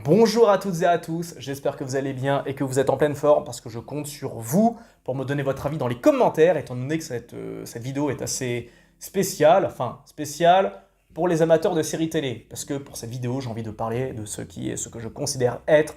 Bonjour à toutes et à tous, j'espère que vous allez bien et que vous êtes en pleine forme parce que je compte sur vous pour me donner votre avis dans les commentaires étant donné que cette vidéo est assez spéciale pour les amateurs de séries télé. Parce que pour cette vidéo, j'ai envie de parler de ce que je considère être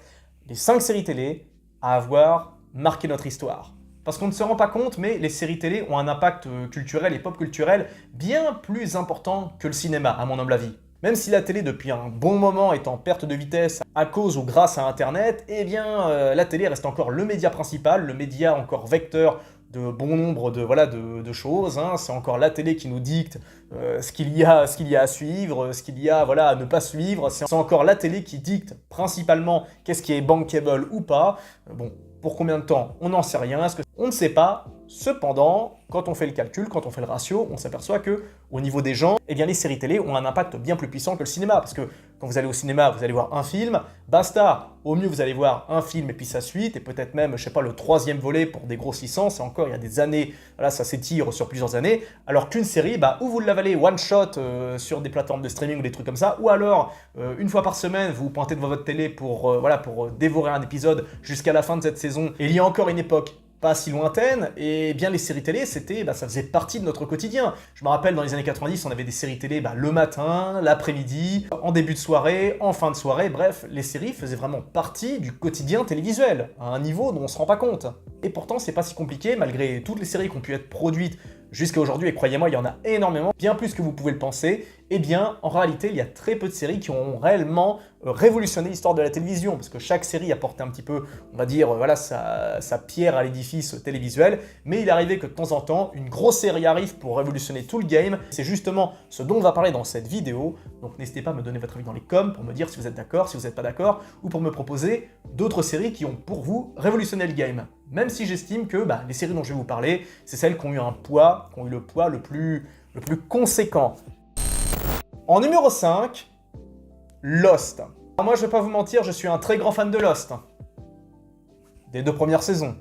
les 5 séries télé à avoir marqué notre histoire. Parce qu'on ne se rend pas compte, mais les séries télé ont un impact culturel et pop culturel bien plus important que le cinéma, à mon humble avis. Même si la télé depuis un bon moment est en perte de vitesse à cause ou grâce à Internet, eh bien la télé reste encore le média principal, le média encore vecteur de bon nombre de choses. Hein. C'est encore la télé qui nous dicte ce qu'il y a à suivre, ce qu'il y a à ne pas suivre. C'est encore la télé qui dicte principalement qu'est-ce qui est bankable ou pas. Bon, pour combien de temps? On n'en sait rien. On ne sait pas. Cependant, quand on fait le calcul, quand on fait le ratio, on s'aperçoit que au niveau des gens, eh bien les séries télé ont un impact bien plus puissant que le cinéma. Parce que quand vous allez au cinéma, vous allez voir un film, basta. Au mieux, vous allez voir un film et puis sa suite, et peut-être même, je sais pas, le troisième volet pour des grosses licences. Et encore, il y a des années, voilà, ça s'étire sur plusieurs années. Alors qu'une série, ou vous l'avalez one shot sur des plateformes de streaming ou des trucs comme ça, ou alors une fois par semaine, vous vous pointez devant votre télé pour dévorer un épisode jusqu'à la fin de cette saison. Et il y a encore une époque pas si lointaine, et bien les séries télé, ça faisait partie de notre quotidien. Je me rappelle, dans les années 90, on avait des séries télé le matin, l'après-midi, en début de soirée, en fin de soirée, bref, les séries faisaient vraiment partie du quotidien télévisuel, à un niveau dont on se rend pas compte. Et pourtant, c'est pas si compliqué, malgré toutes les séries qui ont pu être produites jusqu'à aujourd'hui, et croyez-moi, il y en a énormément, bien plus que vous pouvez le penser, eh bien, en réalité, il y a très peu de séries qui ont réellement révolutionné l'histoire de la télévision, parce que chaque série apportait un petit peu, on va dire, sa pierre à l'édifice télévisuel, mais il arrivait que de temps en temps, une grosse série arrive pour révolutionner tout le game. C'est justement ce dont on va parler dans cette vidéo, donc n'hésitez pas à me donner votre avis dans les coms pour me dire si vous êtes d'accord, si vous n'êtes pas d'accord, ou pour me proposer d'autres séries qui ont pour vous révolutionné le game. Même si j'estime que les séries dont je vais vous parler, c'est celles qui ont eu un poids, qui ont eu le poids le plus conséquent. En numéro 5, Lost. Alors moi, je vais pas vous mentir, je suis un très grand fan de Lost. Des 2 premières saisons.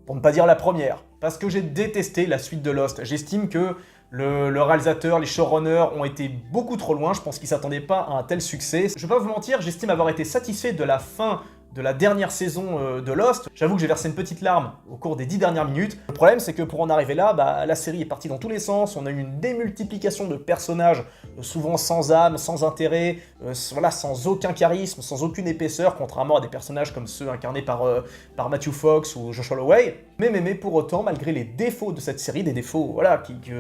Pour ne pas dire la première. Parce que j'ai détesté la suite de Lost. J'estime que le réalisateur, les showrunners ont été beaucoup trop loin. Je pense qu'ils ne s'attendaient pas à un tel succès. Je vais pas vous mentir, j'estime avoir été satisfait de la fin de la dernière saison de Lost. J'avoue que j'ai versé une petite larme au cours des 10 dernières minutes. Le problème, c'est que pour en arriver là, la série est partie dans tous les sens. On a eu une démultiplication de personnages, souvent sans âme, sans intérêt, sans aucun charisme, sans aucune épaisseur, contrairement à des personnages comme ceux incarnés par Matthew Fox ou Josh Holloway. Mais pour autant, malgré les défauts de cette série, des défauts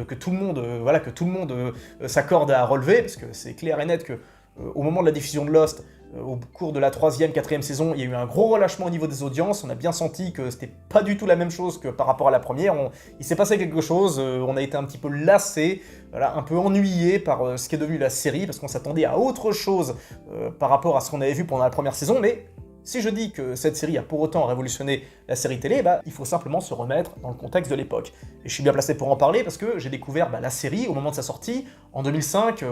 que tout le monde s'accorde à relever, parce que c'est clair et net que au moment de la diffusion de Lost, au cours de la 3e, 4e saison, il y a eu un gros relâchement au niveau des audiences. On a bien senti que c'était pas du tout la même chose que par rapport à la première. Il s'est passé quelque chose, on a été un petit peu lassé, un peu ennuyé par ce qui est devenu la série, parce qu'on s'attendait à autre chose par rapport à ce qu'on avait vu pendant la première saison, mais si je dis que cette série a pour autant révolutionné la série télé, il faut simplement se remettre dans le contexte de l'époque. Et je suis bien placé pour en parler parce que j'ai découvert la série au moment de sa sortie, en 2005,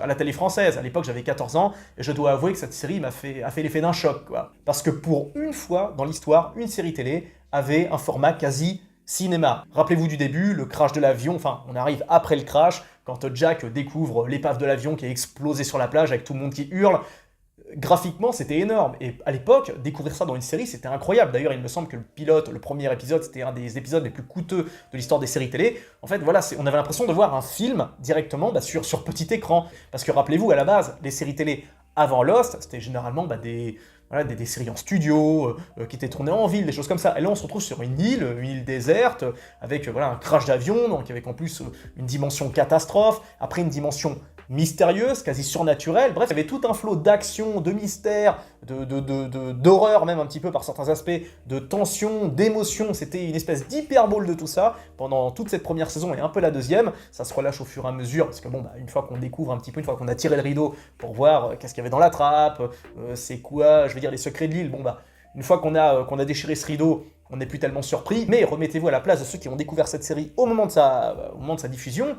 à la télé française. À l'époque, j'avais 14 ans, et je dois avouer que cette série a fait l'effet d'un choc, quoi. Parce que pour une fois dans l'histoire, une série télé avait un format quasi cinéma. Rappelez-vous du début, le crash de l'avion, on arrive après le crash, quand Jack découvre l'épave de l'avion qui est explosée sur la plage avec tout le monde qui hurle. Graphiquement, c'était énorme. Et à l'époque, découvrir ça dans une série, c'était incroyable. D'ailleurs, il me semble que le premier épisode, c'était un des épisodes les plus coûteux de l'histoire des séries télé. En fait, on avait l'impression de voir un film directement sur petit écran. Parce que rappelez-vous, à la base, les séries télé avant Lost, c'était généralement des séries en studio, qui étaient tournées en ville, des choses comme ça. Et là, on se retrouve sur une île déserte, avec un crash d'avion, donc avec en plus une dimension catastrophe, après une dimension mystérieuse, quasi surnaturelle. Bref, il y avait tout un flot d'action, de mystère, d'horreur même un petit peu par certains aspects, de tension, d'émotion. C'était une espèce d'hyperbole de tout ça pendant toute cette première saison et un peu la deuxième. Ça se relâche au fur et à mesure parce que une fois qu'on découvre un petit peu, une fois qu'on a tiré le rideau pour voir qu'est-ce qu'il y avait dans la trappe, c'est quoi, les secrets de l'île, une fois qu'on a déchiré ce rideau, on n'est plus tellement surpris. Mais remettez-vous à la place de ceux qui ont découvert cette série au moment de sa diffusion.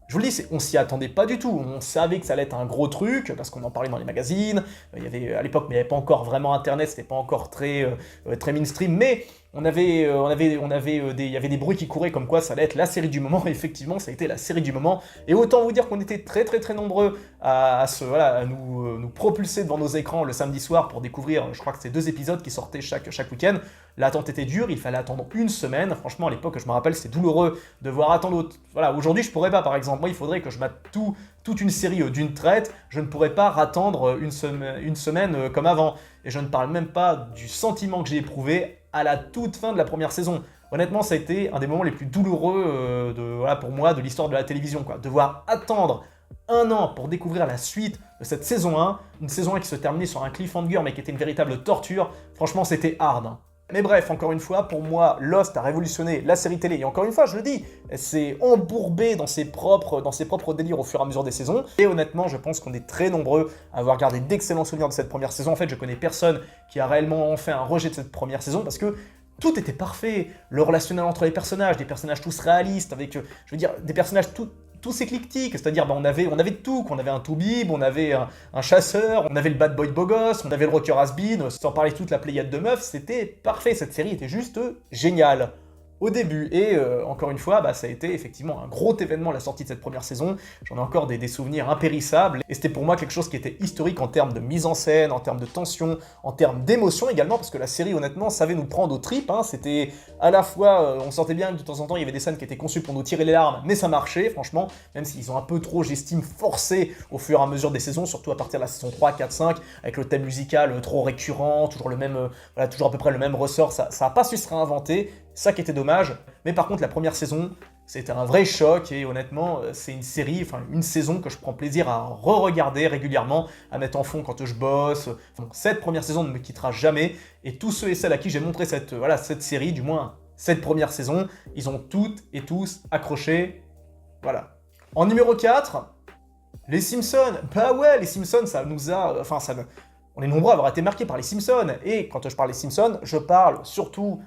Je vous le dis, on s'y attendait pas du tout. On savait que ça allait être un gros truc, parce qu'on en parlait dans les magazines. Il y avait, à l'époque, mais il n'y avait pas encore vraiment Internet, c'était pas encore très mainstream, mais il y avait des bruits qui couraient comme quoi ça allait être la série du moment. Et effectivement, ça a été la série du moment. Et autant vous dire qu'on était très très très nombreux à nous propulser devant nos écrans le samedi soir pour découvrir, je crois que c'est 2 épisodes qui sortaient chaque week-end. L'attente était dure, il fallait attendre une semaine. Franchement, à l'époque, je me rappelle, c'était douloureux de devoir attendre. Voilà, aujourd'hui, je pourrais pas, par exemple. Moi, il faudrait que je mette toute une série d'une traite. Je ne pourrais pas attendre une semaine comme avant. Et je ne parle même pas du sentiment que j'ai éprouvé à la toute fin de la première saison. Honnêtement, ça a été un des moments les plus douloureux pour moi de l'histoire de la télévision, quoi. Devoir attendre 1 an pour découvrir la suite de cette saison 1, une saison 1 qui se terminait sur un cliffhanger mais qui était une véritable torture. Franchement, c'était hard, hein. Mais bref, encore une fois, pour moi, Lost a révolutionné la série télé. Et encore une fois, je le dis, c'est embourbé dans ses propres délires au fur et à mesure des saisons. Et honnêtement, je pense qu'on est très nombreux à avoir gardé d'excellents souvenirs de cette première saison. En fait, je connais personne qui a réellement fait un rejet de cette première saison parce que tout était parfait. Le relationnel entre les personnages, des personnages tous réalistes, avec, je veux dire, des personnages tous éclectiques, c'est-à-dire on avait tout, on avait un toubib, on avait un chasseur, on avait le bad boy beau gosse, on avait le rocker has-been, sans parler de toute la pléiade de meufs, c'était parfait, cette série était juste géniale au début. Et encore une fois, ça a été effectivement un gros événement la sortie de cette première saison. J'en ai encore des souvenirs impérissables. Et c'était pour moi quelque chose qui était historique en termes de mise en scène, en termes de tension, en termes d'émotion également, parce que la série, honnêtement, savait nous prendre aux tripes, hein. C'était à la fois, on sentait bien que de temps en temps, il y avait des scènes qui étaient conçues pour nous tirer les larmes, mais ça marchait, franchement, même s'ils ont un peu trop, j'estime, forcé au fur et à mesure des saisons, surtout à partir de la saison 3, 4, 5, avec le thème musical trop récurrent, toujours le même, toujours à peu près le même ressort, ça n'a pas su se réinventer. Ça qui était dommage, mais par contre la première saison, c'était un vrai choc et honnêtement, c'est une saison que je prends plaisir à re-regarder régulièrement, à mettre en fond quand je bosse. Cette première saison ne me quittera jamais et tous ceux et celles à qui j'ai montré cette série, du moins cette première saison, ils ont toutes et tous accroché. Voilà. En numéro 4, les Simpsons. Bah ouais, les Simpsons, ça nous a... on est nombreux à avoir été marqués par les Simpsons. Et quand je parle des Simpsons, je parle surtout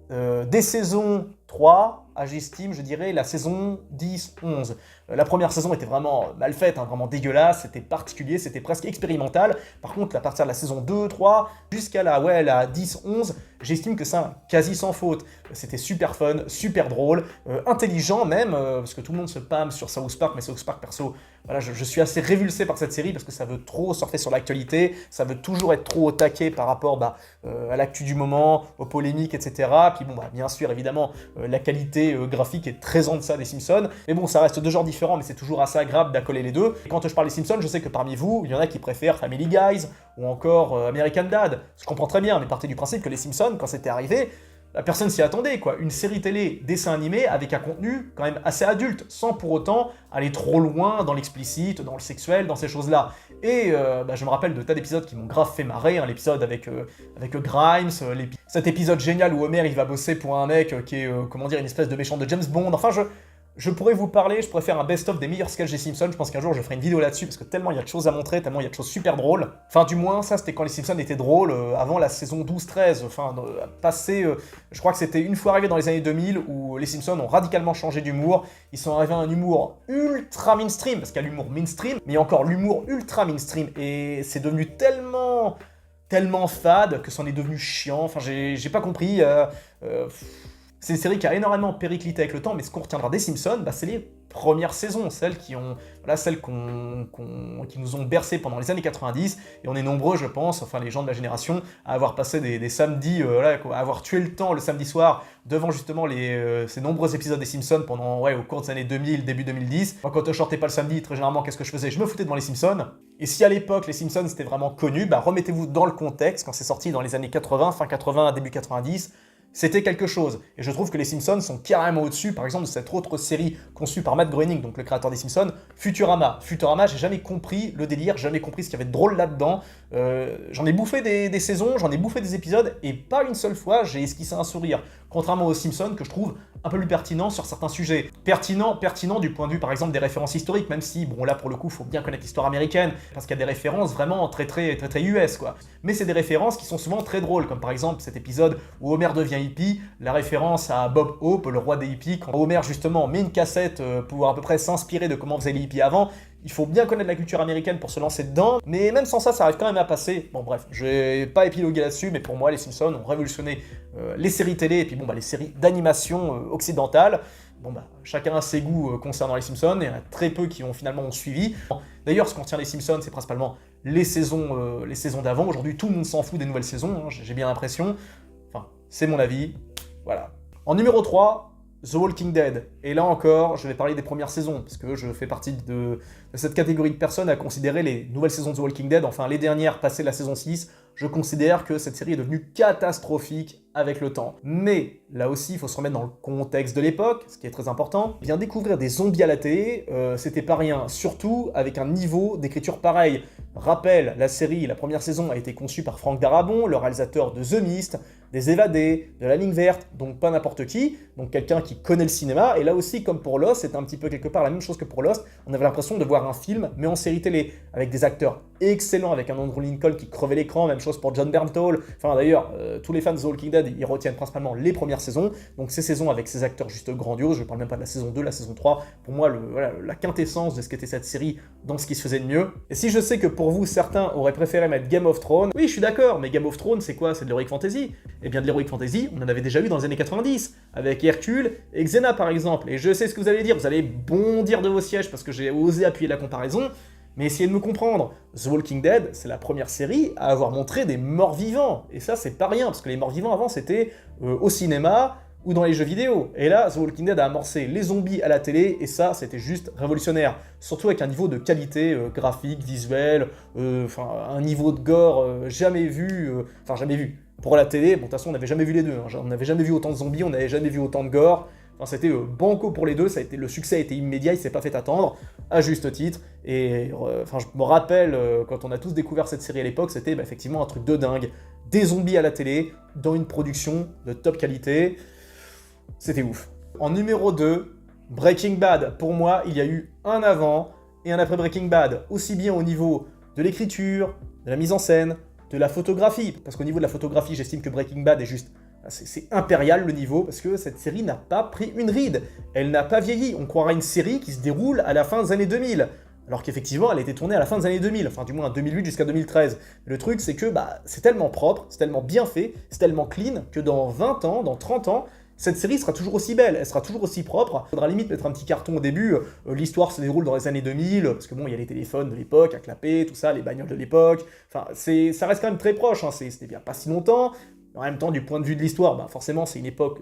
des saisons 3 j'estime, je dirais, la saison 10-11. La première saison était vraiment mal faite, hein, vraiment dégueulasse, c'était particulier, c'était presque expérimental. Par contre, à partir de la saison 2-3 jusqu'à la 10-11, j'estime que c'est quasi sans faute. C'était super fun, super drôle, intelligent même, parce que tout le monde se pâme sur South Park, mais South Park, perso, voilà, je suis assez révulsé par cette série parce que ça veut trop surfer sur l'actualité, ça veut toujours être trop au taquet par rapport à l'actu du moment, aux polémiques, etc. Puis bien sûr, évidemment, la qualité graphique est très en deçà des Simpsons. Mais bon, ça reste 2 genres différents, mais c'est toujours assez agréable d'accoler les deux. Et quand je parle des Simpsons, je sais que parmi vous, il y en a qui préfèrent Family Guys ou encore American Dad. Je comprends très bien, mais partez du principe que les Simpsons, quand c'était arrivé, la personne s'y attendait, quoi. Une série télé, dessin animé, avec un contenu quand même assez adulte, sans pour autant aller trop loin dans l'explicite, dans le sexuel, dans ces choses-là. Et je me rappelle de tas d'épisodes qui m'ont grave fait marrer, hein, l'épisode avec Grimes, cet épisode génial où Homer il va bosser pour un mec qui est, une espèce de méchant de James Bond. Enfin, je pourrais vous parler, je pourrais faire un best-of des meilleurs sketchs des Simpsons, je pense qu'un jour je ferai une vidéo là-dessus, parce que tellement il y a de choses à montrer, tellement il y a de choses super drôles. Enfin, du moins, ça c'était quand les Simpsons étaient drôles, avant la saison 12-13, je crois que c'était une fois arrivé dans les années 2000, où les Simpsons ont radicalement changé d'humour, ils sont arrivés à un humour ultra mainstream, parce qu'il y a l'humour mainstream, mais il y a encore l'humour ultra mainstream, et c'est devenu tellement fade que c'en est devenu chiant, enfin j'ai pas compris, c'est une série qui a énormément périclité avec le temps, mais ce qu'on retiendra des Simpsons, c'est les premières saisons, celles qui nous ont bercés pendant les années 90, et on est nombreux, je pense, enfin les gens de la génération, à avoir passé des samedis, à avoir tué le temps le samedi soir devant justement ces nombreux épisodes des Simpsons au cours des années 2000, début 2010. Moi, quand je sortais pas le samedi, très généralement, qu'est-ce que je faisais? Je me foutais devant les Simpsons. Et si à l'époque les Simpsons c'était vraiment connu, remettez-vous dans le contexte, quand c'est sorti dans les années 80, fin 80, début 90, c'était quelque chose. Et je trouve que les Simpsons sont carrément au-dessus, par exemple, de cette autre série conçue par Matt Groening, donc le créateur des Simpsons, Futurama. Futurama, j'ai jamais compris le délire, jamais compris ce qu'il y avait de drôle là-dedans. J'en ai bouffé des saisons, j'en ai bouffé des épisodes, et pas une seule fois j'ai esquissé un sourire. Contrairement aux Simpsons, que je trouve un peu plus pertinent sur certains sujets. Pertinent du point de vue par exemple des références historiques, même si, bon là pour le coup, il faut bien connaître l'histoire américaine, parce qu'il y a des références vraiment très US quoi. Mais c'est des références qui sont souvent très drôles, comme par exemple cet épisode où Homer devient hippie, la référence à Bob Hope, le roi des hippies, quand Homer justement met une cassette pour à peu près s'inspirer de comment faisaient les hippies avant. Il faut bien connaître la culture américaine pour se lancer dedans, mais même sans ça, ça arrive quand même à passer. Bon bref, je vais pas épiloguer là-dessus, mais pour moi, les Simpsons ont révolutionné les séries télé et puis bon, bah, les séries d'animation occidentales. Bon bah, chacun a ses goûts concernant les Simpsons, et il y en a très peu qui ont finalement suivi. D'ailleurs, ce qu'on retient des Simpsons, c'est principalement les saisons d'avant. Aujourd'hui, tout le monde s'en fout des nouvelles saisons, hein, j'ai bien l'impression. Enfin, c'est mon avis, voilà. En numéro 3, The Walking Dead. Et là encore, je vais parler des premières saisons, parce que je fais partie de cette catégorie de personnes à considérer les nouvelles saisons de The Walking Dead, enfin les dernières passées la saison 6, je considère que cette série est devenue catastrophique avec le temps. Mais là aussi, il faut se remettre dans le contexte de l'époque, ce qui est très important. Bien découvrir des zombies à la télé, c'était pas rien, surtout avec un niveau d'écriture pareil. Rappel, la série, la première saison a été conçue par Frank Darabont, le réalisateur de The Mist, des Évadés, de La Ligne Verte, donc pas n'importe qui, donc quelqu'un qui connaît le cinéma. Et là aussi, comme pour Lost, c'était un petit peu quelque part la même chose que pour Lost, on avait l'impression de voir un film, mais en série télé, avec des acteurs excellents, avec un Andrew Lincoln qui crevait l'écran, même chose pour John Bernthal. Enfin d'ailleurs, tous les fans de The Walking Dead, ils retiennent principalement les premières saisons, donc ces saisons avec ces acteurs juste grandioses, je parle même pas de la saison 2, la saison 3, pour moi, voilà, la quintessence de ce qu'était cette série dans ce qui se faisait de mieux. Et si je sais que pour vous, certains auraient préféré mettre Game of Thrones, oui, je suis d'accord, mais Game of Thrones, c'est quoi? C'est de l'heroic fantasy. Et bien de l'heroic fantasy, on en avait déjà eu dans les années 90, avec Hercule et Xena par exemple. Et je sais ce que vous allez dire, vous allez bondir de vos sièges parce que j'ai osé appuyer la comparaison, mais essayez de me comprendre. The Walking Dead, c'est la première série à avoir montré des morts-vivants. Et ça, c'est pas rien, parce que les morts-vivants avant, c'était au cinéma ou dans les jeux vidéo. Et là, The Walking Dead a amorcé les zombies à la télé, et ça, c'était juste révolutionnaire. Surtout avec un niveau de qualité graphique, visuelle, un niveau de gore jamais vu. Jamais vu. Pour la télé, bon, de toute façon, on n'avait jamais vu les deux. Hein. On n'avait jamais vu autant de zombies, on n'avait jamais vu autant de gore. Enfin, c'était banco pour les deux, le succès a été immédiat, il s'est pas fait attendre, à juste titre. Et je me rappelle, quand on a tous découvert cette série à l'époque, c'était effectivement un truc de dingue. Des zombies à la télé, dans une production de top qualité. C'était ouf. En numéro 2, Breaking Bad. Pour moi, il y a eu un avant et un après Breaking Bad. Aussi bien au niveau de l'écriture, de la mise en scène, de la photographie. Parce qu'au niveau de la photographie, j'estime que Breaking Bad est juste... C'est impérial le niveau, parce que cette série n'a pas pris une ride. Elle n'a pas vieilli. On croirait une série qui se déroule à la fin des années 2000. Alors qu'effectivement, elle a été tournée à la fin des années 2000, enfin du moins 2008 jusqu'à 2013. Mais le truc, c'est que c'est tellement propre, c'est tellement bien fait, c'est tellement clean, que dans 20 ans, dans 30 ans, cette série sera toujours aussi belle, elle sera toujours aussi propre. Il faudra limite mettre un petit carton au début, l'histoire se déroule dans les années 2000, parce que bon, il y a les téléphones de l'époque, à clapper, tout ça, les bagnoles de l'époque. Enfin, ça reste quand même très proche, hein. C'était bien pas si longtemps. En même temps, du point de vue de l'histoire, forcément, c'est une époque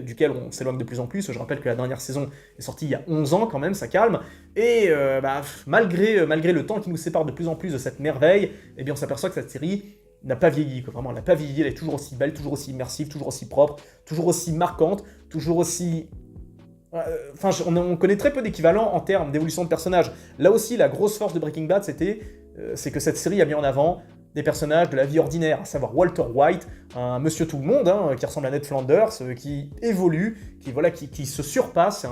duquel on s'éloigne de plus en plus. Je rappelle que la dernière saison est sortie il y a 11 ans, quand même, ça calme. Et malgré le temps qui nous sépare de plus en plus de cette merveille, eh bien, on s'aperçoit que cette série n'a pas vieilli, quoi. Vraiment, elle n'a pas vieilli, elle est toujours aussi belle, toujours aussi immersive, toujours aussi propre, toujours aussi marquante, toujours aussi... on connaît très peu d'équivalents en termes d'évolution de personnages. Là aussi, la grosse force de Breaking Bad, c'est que cette série a mis en avant des personnages de la vie ordinaire, à savoir Walter White, un monsieur tout le monde, hein, qui ressemble à Ned Flanders, qui évolue, qui se surpasse,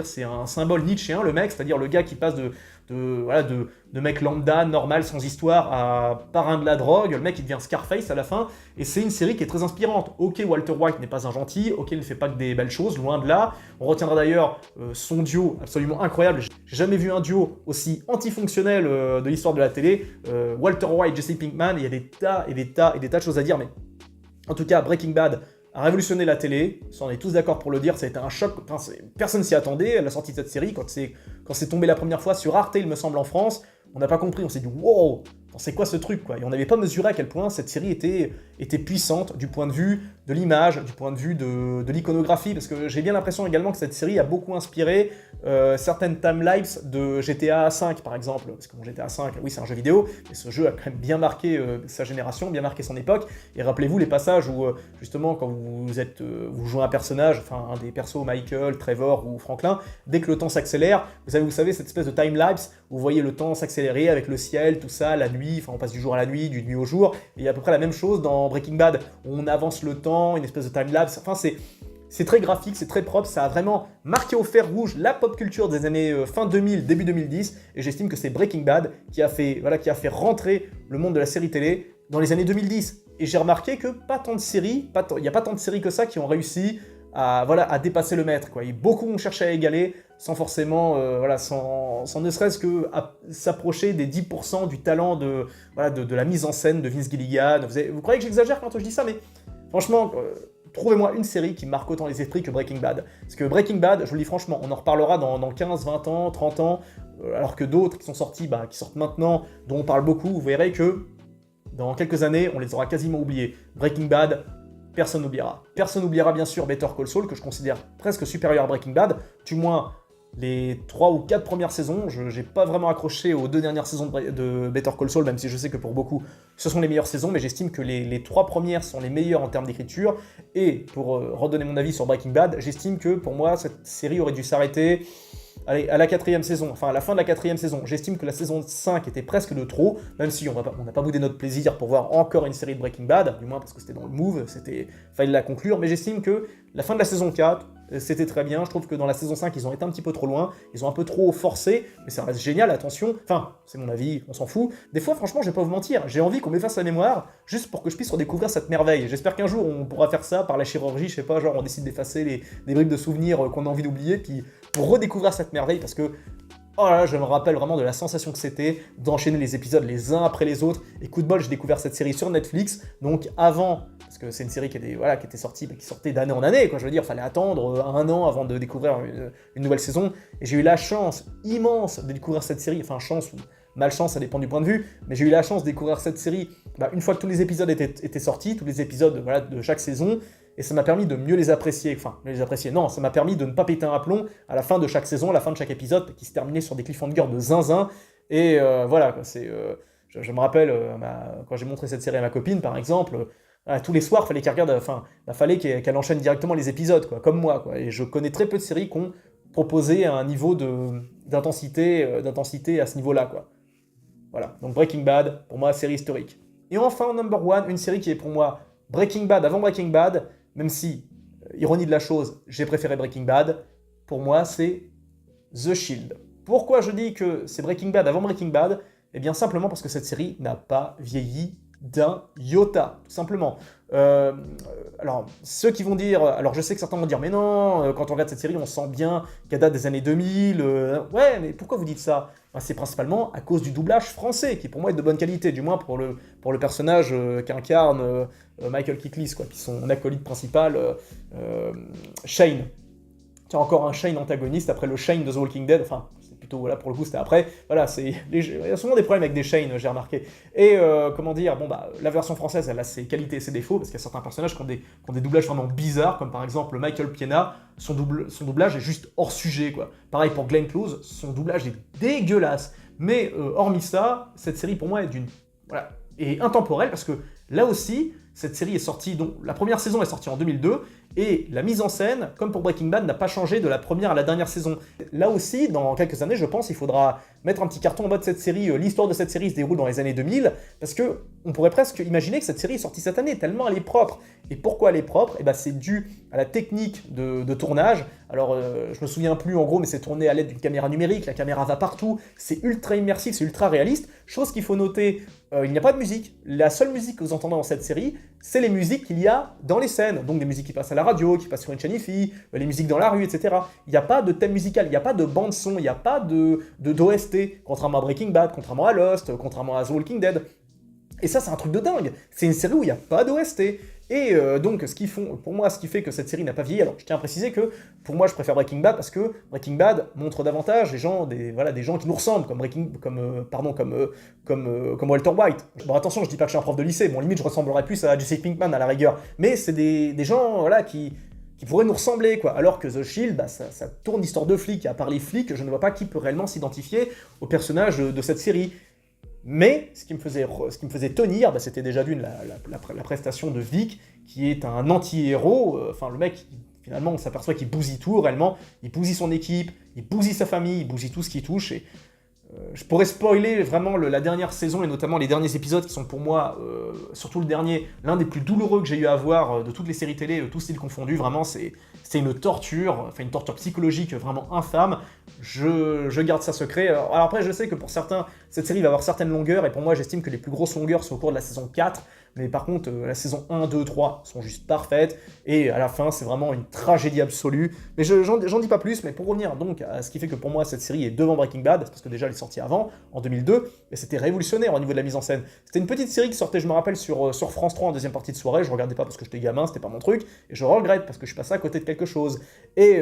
c'est un symbole nietzschéen, le mec, c'est-à-dire le gars qui passe de mec lambda, normal, sans histoire, à parrain de la drogue, le mec il devient Scarface à la fin, et c'est une série qui est très inspirante. Ok, Walter White n'est pas un gentil, ok, il ne fait pas que des belles choses, loin de là. On retiendra d'ailleurs son duo absolument incroyable. J'ai jamais vu un duo aussi antifonctionnel de l'histoire de la télé. Walter White, Jesse Pinkman, il y a des tas de choses à dire, mais en tout cas, Breaking Bad a révolutionné la télé, ça on est tous d'accord pour le dire, ça a été un choc, personne s'y attendait à la sortie de cette série, quand c'est tombé la première fois sur Arte, il me semble, en France, on n'a pas compris, on s'est dit « wow !» c'est quoi ce truc, quoi. Et on n'avait pas mesuré à quel point cette série était puissante du point de vue de l'image, du point de vue de l'iconographie, parce que j'ai bien l'impression également que cette série a beaucoup inspiré certaines timelapses de GTA V, par exemple, parce que bon, GTA V, oui, c'est un jeu vidéo, mais ce jeu a quand même bien marqué sa génération, bien marqué son époque, et rappelez-vous les passages où, justement, quand vous jouez un personnage, enfin, un des persos, Michael, Trevor ou Franklin, dès que le temps s'accélère, vous savez, cette espèce de timelapse, où vous voyez le temps s'accélérer avec le ciel, tout ça, la nuit, enfin, on passe du jour à la nuit, du nuit au jour, et il y a à peu près la même chose dans Breaking Bad, où on avance le temps, une espèce de timelapse, enfin, c'est c'est très graphique, c'est très propre, ça a vraiment marqué au fer rouge la pop culture des années fin 2000, début 2010, et j'estime que c'est Breaking Bad qui a fait rentrer le monde de la série télé dans les années 2010. Et j'ai remarqué que il n'y a pas tant de séries que ça qui ont réussi à dépasser le maître, quoi. Et beaucoup ont cherché à égaler, sans forcément, sans ne serait-ce que s'approcher des 10% du talent de la mise en scène de Vince Gilligan. Vous croyez que j'exagère quand je dis ça, mais franchement, trouvez-moi une série qui marque autant les esprits que Breaking Bad. Parce que Breaking Bad, je vous le dis franchement, on en reparlera dans 15, 20 ans, 30 ans, alors que d'autres qui sont sortis, qui sortent maintenant, dont on parle beaucoup, vous verrez que dans quelques années, on les aura quasiment oubliés. Breaking Bad, personne n'oubliera. Personne n'oubliera bien sûr Better Call Saul, que je considère presque supérieur à Breaking Bad, du moins les 3 ou 4 premières saisons. Je n'ai pas vraiment accroché aux 2 dernières saisons de Better Call Saul, même si je sais que pour beaucoup, ce sont les meilleures saisons, mais j'estime que les 3 premières sont les meilleures en termes d'écriture. Et pour redonner mon avis sur Breaking Bad, j'estime que pour moi, cette série aurait dû s'arrêter à la 4e saison, enfin à la fin de la 4e saison. J'estime que la saison 5 était presque de trop, même si on n'a pas boudé notre plaisir pour voir encore une série de Breaking Bad, du moins parce que c'était dans le move, fallait la conclure, mais j'estime que la fin de la saison 4, c'était très bien. Je trouve que dans la saison 5, ils ont été un petit peu trop loin, ils ont un peu trop forcé, mais ça reste génial, attention. Enfin, c'est mon avis, on s'en fout. Des fois, franchement, je vais pas vous mentir, j'ai envie qu'on m'efface la mémoire, juste pour que je puisse redécouvrir cette merveille. J'espère qu'un jour, on pourra faire ça par la chirurgie, je sais pas, genre on décide d'effacer des bribes de souvenirs qu'on a envie d'oublier, puis pour redécouvrir cette merveille, parce que oh là là, je me rappelle vraiment de la sensation que c'était d'enchaîner les épisodes les uns après les autres. Et coup de bol, j'ai découvert cette série sur Netflix, donc avant, parce que c'est une série qui était sortie, qui sortait d'année en année, quoi. Je veux dire, fallait attendre 1 an avant de découvrir une nouvelle saison. Et j'ai eu la chance immense de découvrir cette série, enfin chance ou malchance, ça dépend du point de vue, mais j'ai eu la chance de découvrir cette série une fois que tous les épisodes étaient sortis, tous les épisodes de chaque saison. Et ça m'a permis de mieux les apprécier, non, ça m'a permis de ne pas péter un plomb à la fin de chaque saison, à la fin de chaque épisode, qui se terminait sur des cliffhangers de zinzin, et voilà, quoi, je me rappelle, quand j'ai montré cette série à ma copine, par exemple, tous les soirs, fallait qu'elle regarde, fallait qu'elle enchaîne directement les épisodes, quoi, comme moi, quoi, et je connais très peu de séries qui ont proposé un niveau d'intensité à ce niveau-là, quoi. Voilà, donc Breaking Bad, pour moi, série historique. Et enfin, number one, une série qui est pour moi Breaking Bad avant Breaking Bad, même si, ironie de la chose, j'ai préféré Breaking Bad, pour moi, c'est The Shield. Pourquoi je dis que c'est Breaking Bad avant Breaking Bad? Eh bien, simplement parce que cette série n'a pas vieilli d'un iota, tout simplement. Alors, ceux qui vont dire... Alors, je sais que certains vont dire, mais non, quand on regarde cette série, on sent bien qu'elle date des années 2000. Ouais, mais pourquoi vous dites ça? C'est principalement à cause du doublage français, qui pour moi est de bonne qualité, du moins pour le personnage qu'incarne Michael Chiklis, quoi, puis son acolyte principal, Shane. Qui a encore un Shane antagoniste après le Shane de The Walking Dead, enfin, c'est plutôt, voilà, pour le coup, c'était après. Voilà, il y a souvent des problèmes avec des Shane, j'ai remarqué. Et, la version française, elle a ses qualités et ses défauts, parce qu'il y a certains personnages qui ont des doublages vraiment bizarres, comme par exemple Michael Piena, son doublage est juste hors sujet, quoi. Pareil pour Glenn Close, son doublage est dégueulasse. Mais, hormis ça, cette série, pour moi, est intemporelle, parce que, là aussi, cette série est sortie, donc la première saison est sortie en 2002, et la mise en scène, comme pour Breaking Bad, n'a pas changé de la première à la dernière saison. Là aussi, dans quelques années, je pense, il faudra mettre un petit carton en bas de cette série. L'histoire de cette série se déroule dans les années 2000, parce que on pourrait presque imaginer que cette série est sortie cette année, tellement elle est propre. Et pourquoi elle est propre? C'est dû à la technique de tournage. Alors, je me souviens plus en gros, mais c'est tourné à l'aide d'une caméra numérique, la caméra va partout, c'est ultra immersif, c'est ultra réaliste. Chose qu'il faut noter, il n'y a pas de musique. La seule musique que vous entendez dans cette série, c'est les musiques qu'il y a dans les scènes. Donc des musiques qui passent à la radio, qui passent sur une chaîne IFI, les musiques dans la rue, etc. Il n'y a pas de thème musical, il n'y a pas de bande-son, il n'y a pas d'OST, contrairement à Breaking Bad, contrairement à Lost, contrairement à The Walking Dead. Et ça, c'est un truc de dingue. C'est une série où il n'y a pas d'OST. Et donc, pour moi, ce qui fait que cette série n'a pas vieilli, alors je tiens à préciser que pour moi, je préfère Breaking Bad parce que Breaking Bad montre davantage des gens qui nous ressemblent, comme Walter White. Bon, attention, je dis pas que je suis un prof de lycée, bon, limite, je ressemblerais plus à Jesse Pinkman à la rigueur, mais c'est des gens, voilà, qui pourraient nous ressembler, quoi. Alors que The Shield, ça tourne l'histoire de flics, et à part les flics, je ne vois pas qui peut réellement s'identifier au personnage de cette série. Mais ce qui me faisait tenir, c'était déjà la prestation de Vic, qui est un anti-héros. Le mec, finalement, on s'aperçoit qu'il bousille tout, réellement. Il bousille son équipe, il bousille sa famille, il bousille tout ce qu'il touche. Et Je pourrais spoiler vraiment la dernière saison et notamment les derniers épisodes qui sont pour moi, surtout le dernier, l'un des plus douloureux que j'ai eu à voir de toutes les séries télé, tous styles confondus. Vraiment, c'est une torture, enfin une torture psychologique vraiment infâme. Je garde ça secret. Alors après, je sais que pour certains, cette série va avoir certaines longueurs et pour moi, j'estime que les plus grosses longueurs sont au cours de la saison 4. Mais par contre, la saison 1, 2, 3 sont juste parfaites. Et à la fin, c'est vraiment une tragédie absolue. Mais j'en dis pas plus. Mais pour revenir donc à ce qui fait que pour moi, cette série est devant Breaking Bad, parce que déjà, elle est sortie avant, en 2002. Et c'était révolutionnaire au niveau de la mise en scène. C'était une petite série qui sortait, je me rappelle, sur France 3 en deuxième partie de soirée. Je regardais pas parce que j'étais gamin, c'était pas mon truc. Et je regrette parce que je suis passé à côté de quelque chose. Et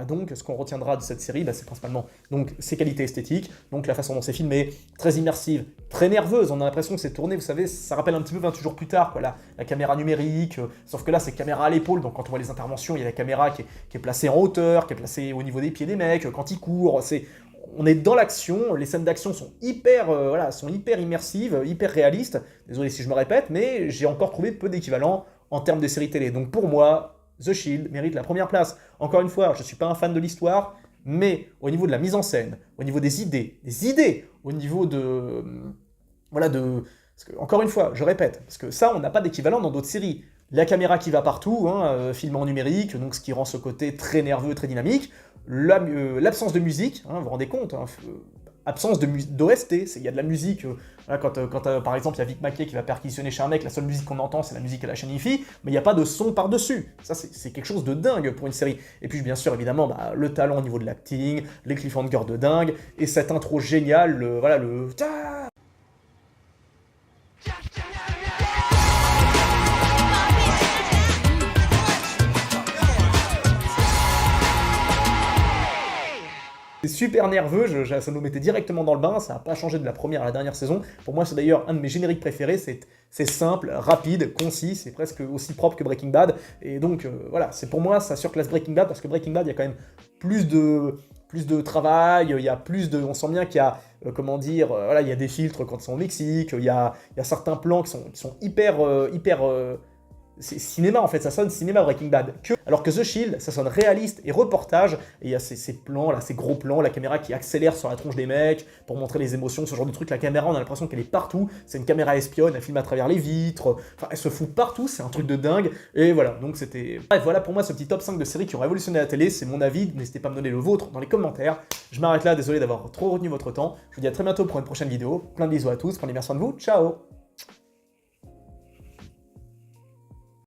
donc, ce qu'on retiendra de cette série, c'est principalement donc, ses qualités esthétiques, donc la façon dont c'est filmé, très immersive, très nerveuse. On a l'impression que c'est tourné, vous savez, ça rappelle un petit peu 28 jours plus tard, quoi, la caméra numérique, sauf que là, c'est caméra à l'épaule, donc quand on voit les interventions, il y a la caméra qui est placée en hauteur, qui est placée au niveau des pieds des mecs, quand ils courent, on est dans l'action, les scènes d'action sont sont hyper immersives, hyper réalistes. Désolé si je me répète, mais j'ai encore trouvé peu d'équivalent en termes de séries télé. Donc pour moi, The Shield mérite la première place. Encore une fois, je ne suis pas un fan de l'histoire, mais au niveau de la mise en scène, au niveau des idées, au niveau de... Parce que, encore une fois, je répète, parce que ça, on n'a pas d'équivalent dans d'autres séries. La caméra qui va partout, film en numérique, donc ce qui rend ce côté très nerveux, très dynamique. L'absence de musique, vous vous rendez compte, absence d'OST, il y a de la musique, quand par exemple il y a Vic Mackey qui va perquisitionner chez un mec, la seule musique qu'on entend c'est la musique à la Shanifi, mais il n'y a pas de son par-dessus. Ça c'est quelque chose de dingue pour une série. Et puis bien sûr évidemment le talent au niveau de l'acting, les cliffhangers de dingue, et cette intro géniale, le... C'est super nerveux, ça nous mettait directement dans le bain, ça n'a pas changé de la première à la dernière saison. Pour moi, c'est d'ailleurs un de mes génériques préférés, c'est simple, rapide, concis, c'est presque aussi propre que Breaking Bad. Et donc, voilà, c'est pour moi, ça surclasse Breaking Bad, parce que Breaking Bad, il y a quand même plus de travail, il y a on sent bien qu'il y a, il y a des filtres quand ils sont au Mexique, il y a certains plans qui sont hyper c'est cinéma en fait, ça sonne cinéma Breaking Bad. Alors que The Shield, ça sonne réaliste et reportage, et il y a ces plans là, ces gros plans, la caméra qui accélère sur la tronche des mecs pour montrer les émotions, ce genre de truc. La caméra, on a l'impression qu'elle est partout, c'est une caméra espionne, elle filme à travers les vitres, enfin elle se fout partout, c'est un truc de dingue, et voilà, donc c'était... Bref, voilà pour moi ce petit top 5 de séries qui ont révolutionné la télé, c'est mon avis, n'hésitez pas à me donner le vôtre dans les commentaires. Je m'arrête là, désolé d'avoir trop retenu votre temps, je vous dis à très bientôt pour une prochaine vidéo, plein de bisous à tous, prenez bien soin de vous, ciao.